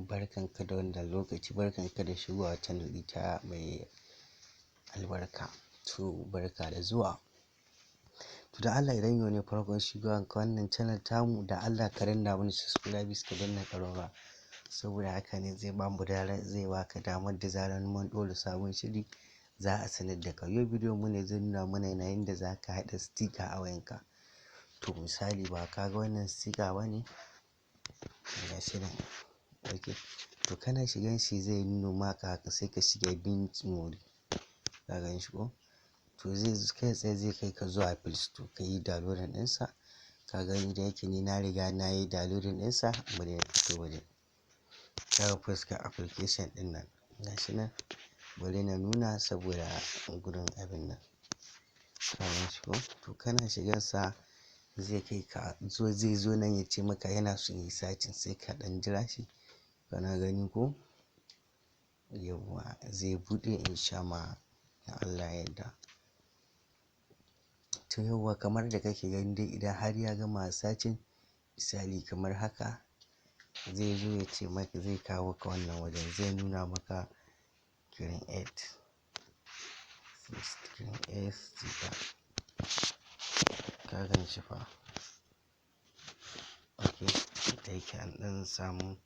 Barkanka da wannan lokaci, barkanka da shigowa channel ita mai albarka. To barka da zuwa. To da Allah idan yau ne farkon shigowanka wannan channel tamu, da Allah ka danna mana subscribe ka danna ƙararrawa. Saboda haka ne zai baka damar da zarar mun ɗora sabon shiri za a sanar da ka. Yau bidiyon mu ne zai nuna mana yanayin da za ka haɗa sticker a wayanka. To misali ba ka ga wannan sticker ba ne? Gashi nan. Okay. To kana shigan shi zai nuno maka haka sai ka shiga bin mode. Ka gan shi ko? To kai tsaye zai kai ka zuwa Play Store ka yi downloading ɗinsa. Ka gani da yake ni na riga na yi downloading ɗinsa bari na fito waje. Ka ga fuskar application ɗin nan. Gashi nan. Bari na nuna saboda gudun abin nan. Ka gan shi ko? To kana shigansa zai kai ka zai zo nan ya ce maka yana son yi searching sai ka ɗan jira shi. Kana gani ko? Yauwa zai buɗe in sha ma in Allah ya yarda. To yauwa kamar da kake gani dai idan har ya gama searching misali kamar haka zai zo ya ce maka zai kawo ka wannan wajen zai nuna maka create sticker. Ka gan shi fa? Okay. Da yake an ɗan samu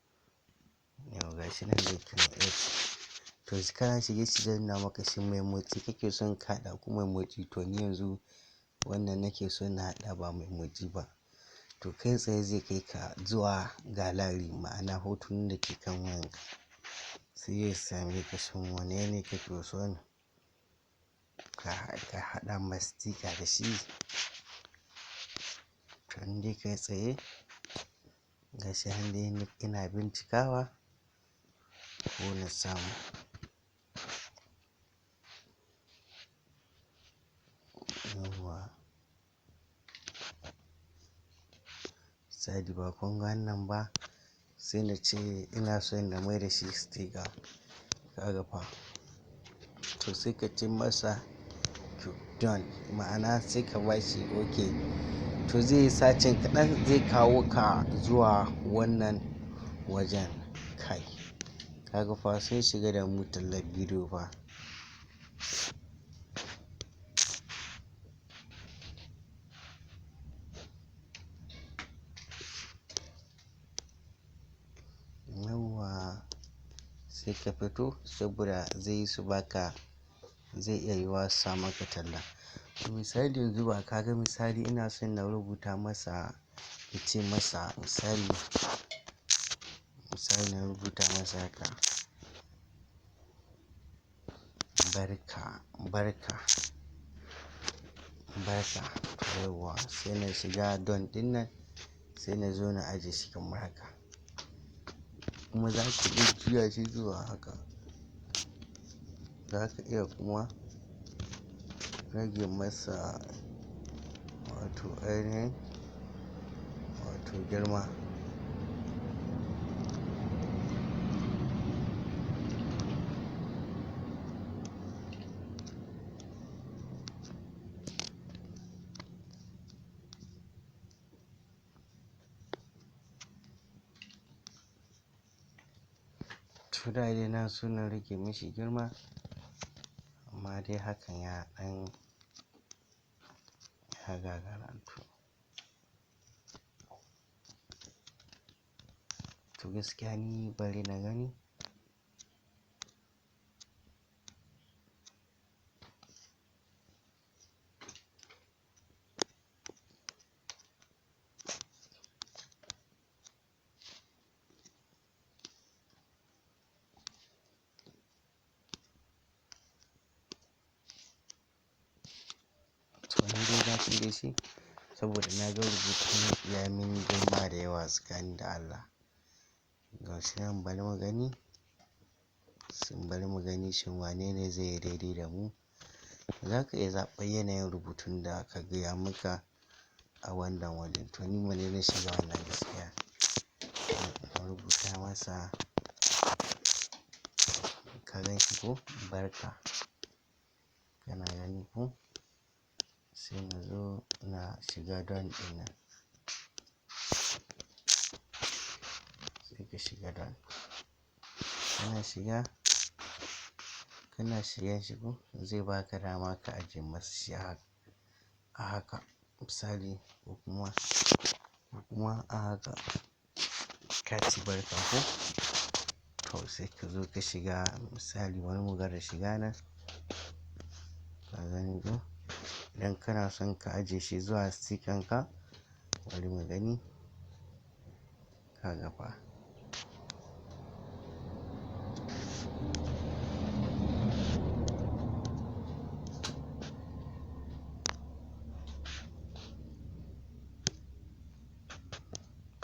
yau gashi nan dai create. To kana shige shi zai nuna maka shin mai motsi kake son ka haɗa ko mai motsi. To ni yanzu wannan nake so na haɗa ba mai motsi ba. To kai tsaye zai kai ka zuwa gallery ma'ana hotunan da ke kan wayanka. Sai ya same ka shin wane ne kake so ka haɗa ma sticker da shi. To in dai kai tsaye gashi nan dai ina bincikawa ko na samu. Yauwa. Misali ba kun ga wannan ba sai na ce ina so na mai da shi sticker. Ka ga fa? To sai ka ce masa done ma'ana sai ka ba shi okay. To zai yi searching kaɗan zai kawo ka zuwa wannan wajen kai. Ka ga fa sun shiga da mu tallar bidiyo fa. Yauwa sai ka fito saboda zai yi su baka zai iya yiwa su sa maka talla. To misali yanzu ba ka ga misali ina son na rubuta masa in ce masa misali na rubuta masa haka barka. To yauwa sai na shiga done ɗin nan sai na zo na ajiye shi kamar haka. Kuma za ka iya juya shi zuwa haka. Za ka iya kuma rage masa wato ainihin wato girma. To da dai na so na rage mishi girma amma dai hakan ya ɗan gagara. To gaskiya ni bari na gani. To ni dai na cire shi saboda na ga rubutun ya min girma da yawa tsakani da Allah. Gashi nan bari mu gani shin wane ne zai yi daidai da mu. Za ka iya zaɓar yanayin rubutun da aka gaya maka a wannan wajen. To ni wane na shiga wannan gaskiya. Na rubuta masa ka gan shi ko barka. Kana gani ko? Sai na zo na shiga done ɗin nan. Sai ka shiga done. kana shiga shi ko zai baka dama ka ajiye masa shi a haka misali ko kuma a haka ka ci barka ko. To sai ka zo ka shiga misali wani mu gwada shiga nan ka gani ko. Idan kana son ka ajiye shi zuwa stikan ka bari mu gani ka ga fa.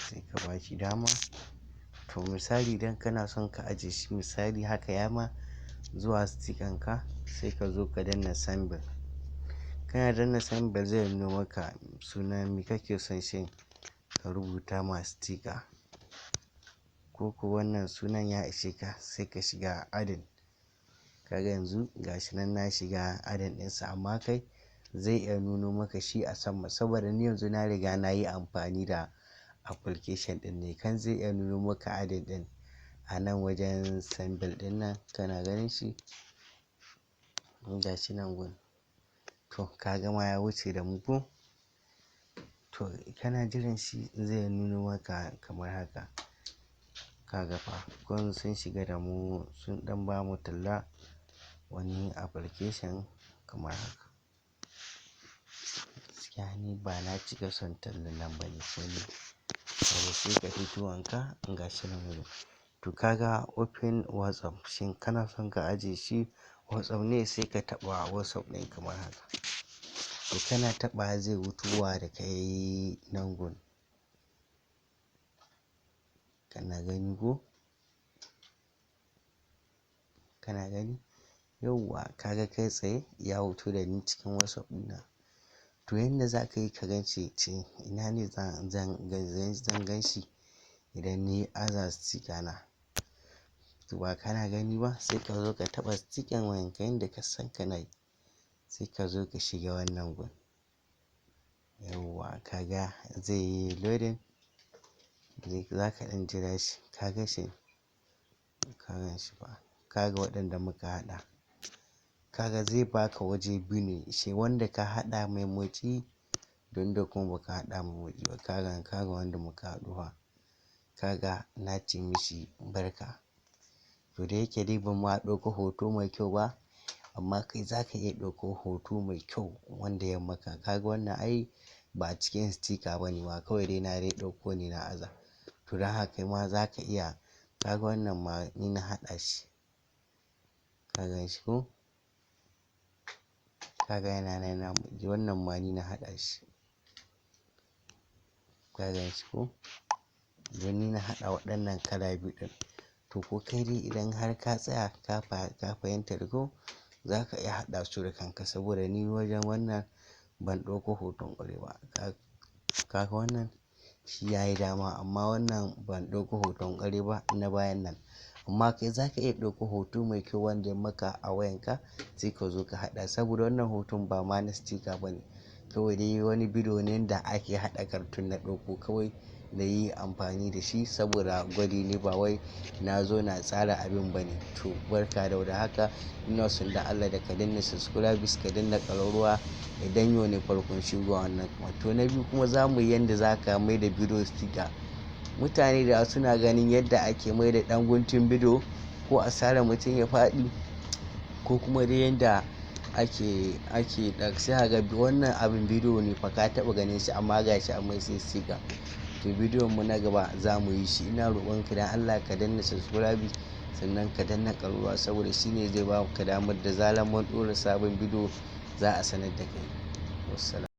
Sai ka ba shi dama. To misali idan kana son ka ajiye shi misali haka ya ma zuwa stikan ka sai ka zo ka danna symbol. Kana danna symbol zai nuno maka sunan me kake son shi ka rubuta ma stika. Ko wannan sunan ya ishe ka sai ka shiga adin. Kaga yanzu gashi nan na shiga adin ɗinsa amma kai zai iya nuno maka shi a sama saboda ni yanzu na riga na yi amfani da application ɗin ne kan zai iya nuno maka adin ɗin a nan wajen symbol ɗin nan kana ganin shi gashi nan gun. To ka ga ma ya wuce da mu ko. To kana jiran shi zai nuno maka kamar haka ka ga fa. Kun sun shiga da mu sun ɗan ba mu talla wani application kamar haka. Gaskiya ni ba na cika son tallan nan bane sosai. Sai ka fito wanka gashi nan wurin. To ka ga open WhatsApp shin kana son ka ajiye shi WhatsApp ne sai ka taɓa WhatsApp ɗin kamar haka. To kana taɓa zai wutuwa da kai nan gun. Kana gani ko? Kana gani? Yauwa ka ga kai tsaye ya wuto da ni cikin WhatsApp ɗina. To yanda za ka yi ka gan shi ce ina ne zan gan shi idan ni aza stika na. To ba kana gani ba sai ka zo ka taɓa stikan wayanka yanda ka san kana yi. Sai ka zo ka shiga wannan gun. Yauwa ka ga zai yi loading. Za ka ɗan jira shi ka ga shi. Ka gan shi ba. Ka ga waɗanda muka haɗa. Ka ga zai baka waje biyu ne shi wanda ka haɗa mai motsi don da kuma ba ka haɗa mai motsi ba. Ka ga wanda muka haɗu fa. Ka ga na ce mishi barka. To da yake dai ban ma ɗauko hoto mai kyau ba amma kai za ka iya ɗauko hoto mai kyau wanda ya maka. Ka ga wannan ai ba a cikin stika bane ma kawai dai na dai ɗauko ne na aza. To don haka kai ma za ka iya. Ka ga wannan ma ni na haɗa shi. Ka gan shi ko? Ka ga yana nan wannan ma ni na haɗa shi. Ka gan shi ko? Don ni na haɗa waɗannan kala biyu ɗin. To ko kai dai idan har ka tsaya ka fahimta da ko za ka iya haɗa su da kanka saboda ni wajen wannan ban ɗauko hoton ƙwarai ba. Ka ga wannan shi ya yi dama amma wannan ban ɗauko hoton ƙwarai ba na bayan nan. Amma kai za ka iya ɗauko hoto mai kyau wanda ya maka a wayanka sai ka zo ka haɗa saboda wannan hoton ba ma na stika bane. Kawai dai wani bidiyo ne da ake haɗa kartun na ɗauko kawai na yi amfani da shi saboda gwadi ne ba wai na zo na tsara abin bane. To barka da war haka ina son da Allah da ka danna subscribe ka danna ƙararrawa idan yau ne farkon shigowa wannan. To na biyu kuma za mu yi yanda za ka mai da bidiyo stika. Mutane da suna ganin yadda ake mai da ɗan guntun bidiyo ko a sare mutum ya faɗi ko kuma dai yanda ake sai ka ga wannan abin bidiyo ne fa ka taɓa ganin shi amma ga shi an mai sai stika. To bidiyon mu na gaba za mu yi shi. Ina roƙon ka dan Allah ka danna subscribe sannan ka danna ƙararrawa saboda shi ne zai ba ka damar da zarar mun ɗora sabon bidiyo za a sanar da kai. Wassalam.